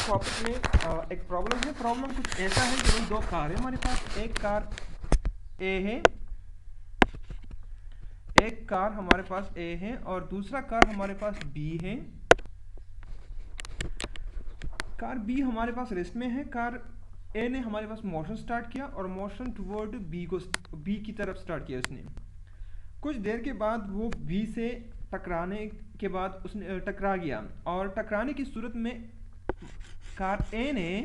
Topic में एक problem है। प्रॉब्लम कुछ ऐसा है कि दो कार है हमारे पास, एक कार ए है, एक कार हमारे पास ए है और दूसरा कार हमारे पास बी है। कार बी हमारे पास रेस्ट में है। कार ए ने हमारे पास मोशन स्टार्ट किया और मोशन टुवर्ड बी की तरफ स्टार्ट किया उसने। कुछ देर के बाद वो बी से टकराने के बाद उसने टकरा गया और टकराने की सूरत में कार ए ने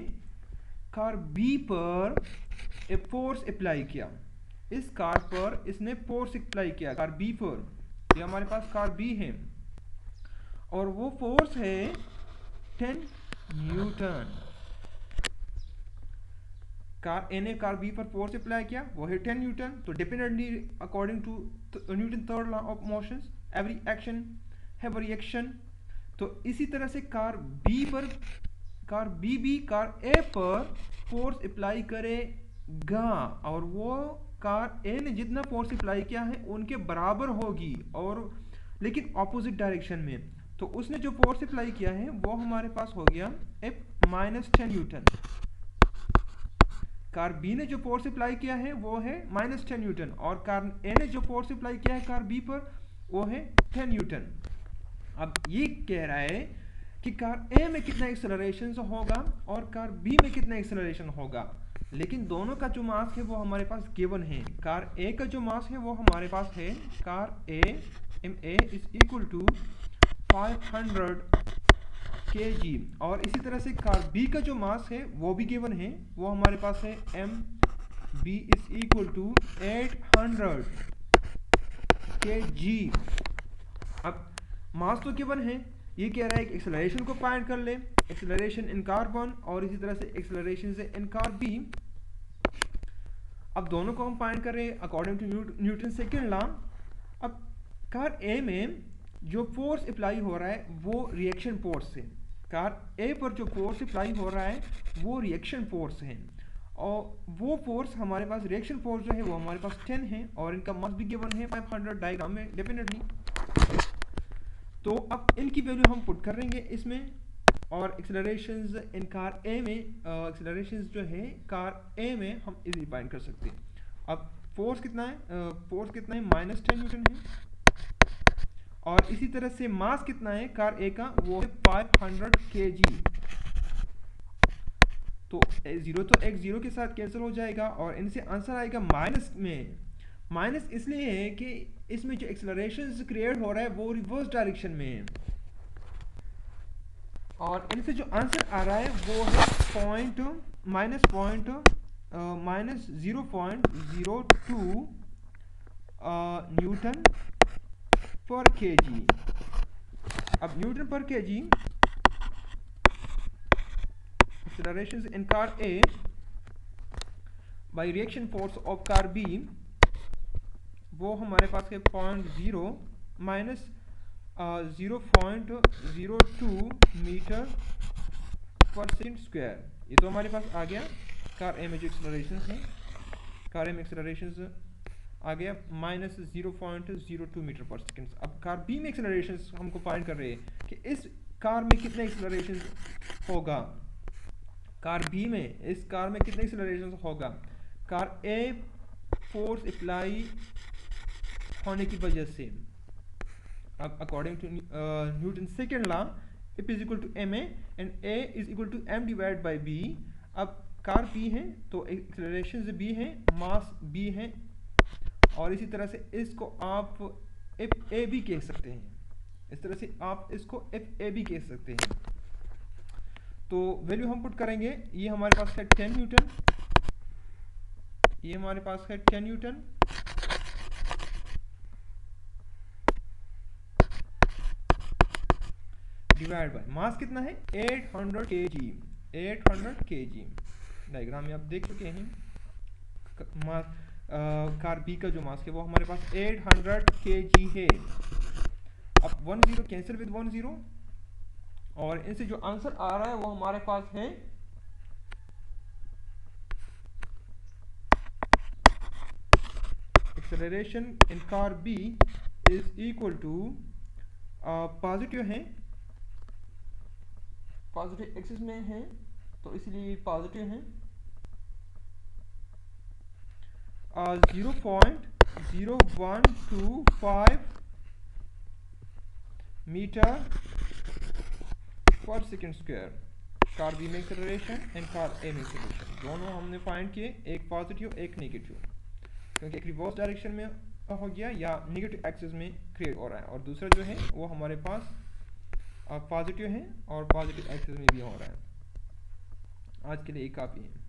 कार बी पर फोर्स अप्लाई किया। इस कार पर इसने फोर्स अप्लाई किया कार बी पर। ये हमारे पास कार बी है और वो फोर्स है 10 न्यूटन। कार ए ने कार बी पर फोर्स अप्लाई किया, वो है 10 न्यूटन। तो dependently according to Newton third law of motion, every action have a reaction. तो इसी तरह से कार बी भी कार ए पर फोर्स अप्लाई करेगा और वो कार ए ने जितना फोर्स अप्लाई किया है उनके बराबर होगी, और लेकिन ऑपोजिट डायरेक्शन में। तो उसने जो फोर्स अप्लाई किया है वो हमारे पास हो गया -10 न्यूटन। कार बी ने जो फोर्स अप्लाई किया है वो है -10 न्यूटन और कार ए ने जो फोर्स अप्लाई किया है कार बी पर वो है 10 न्यूटन। अब ये कह रहा है कि कार ए में कितना एक्सेलरेशन होगा और कार बी में कितना एक्सेलरेशन होगा, लेकिन दोनों का जो मास है वो हमारे पास गिवन है। कार ए का जो मास है वो हमारे पास है car A ma is equal to 500 kg, और इसी तरह से कार बी का जो मास है वो भी गिवन है, वो हमारे पास है mb is equal to 800 kg। अब मास तो गिवन है, ये कह रहा है कि एक्सेलरेशन को फाइंड कर ले, एक्सेलरेशन इन कार वन और इसी तरह से एक्सेलरेशन से इन कार बी। अब दोनों को हम फाइंड कर रहे हैं according to Newton second law. अब कार ए में जो फोर्स अप्लाई हो रहा है वो रिएक्शन फोर्स है। कार ए पर जो फोर्स अप्लाई हो रहा है वो रिएक्शन फोर्स है, और वो फोर्स हमारे पास रिएक्शन फोर्स जो है वो हमारे पास 10 है और इनका मास भी गिवन है 500 डायग्राम में डेफिनेटली। तो अब इनकी वैल्यू हम पुट करेंगे इसमें, और एक्सेलरेशंस इन कार ए में एक्सेलरेशंस जो है कार ए में हम इजीली फाइंड कर सकते हैं। अब फोर्स कितना है, -10 न्यूटन है, और इसी तरह से मास कितना है कार ए का, वो है 500 kg। तो जीरो तो एक जीरो के साथ कैंसिल हो जाएगा और इनसे आंसर आएगा माइनस में। माइनस इसलिए है कि इसमें जो एक्सेलरेशन क्रिएट हो रहा है वो रिवर्स डायरेक्शन में है, और इनसे जो आंसर आ रहा है वो है -0.02 न्यूटन पर kg। अब न्यूटन पर kg acceleration in car A by reaction force of car B, वो हमारे पास है 0.0 minus 0.02 metre per second square. ये तो हमारे पास आ गया कार ए में जो एक्सेलरेशन है, कार ए में एक्सेलरेशन आ गया -0.02 मीटर पर सेकेंड। अब कार बी में एक्सेलरेशन हमको फाइंड कर रहे हैं कि इस कार में कितना एक्सेलरेशन होगा, कार बी में इस कार में कितना एक्सेलरेशन होगा। कार ए फोर्स अप्लाई होने की वजह से, अब according to Newton second law, F is equal to ma and a is equal to m divide by b। अब कार b है तो एक्सेलरेशन b है, मास b है, और इसी तरह से इसको आप fa भी कह सकते हैं, इस तरह से आप इसको fa भी कह सकते हैं। तो वैल्यू हम पुट करेंगे, ये हमारे पास है 10 न्यूटन, ये हमारे पास है 10 न्यूटन, डिवाइड बाय मास कितना है 800 kg। 800 kg डायग्राम में आप देख चुके हैं। मास कार बी का जो मास है वो हमारे पास 800 kg है। अब 10 कैंसिल विद 10, और इनसे जो आंसर आ रहा है वो हमारे पास है acceleration in car B is equal to positive है पॉजिटिव एक्सिस में है तो इसलिए पॉजिटिव है। 0.0125 metre per second square car B में एक्सेलरेशन एंड कार ए में एक्सेलरेशन दोनों हमने फाइंड किए, एक पॉजिटिव एक नेगेटिव, क्योंकि एक रिवर्स डायरेक्शन में हो गया या नेगेटिव एक्सिस में क्रिएट हो रहा है, और दूसरा जो है वो हमारे पास पॉजिटिव है और पॉजिटिव एक्सिस में भी हो रहा है। आज के लिए काफ़ी है।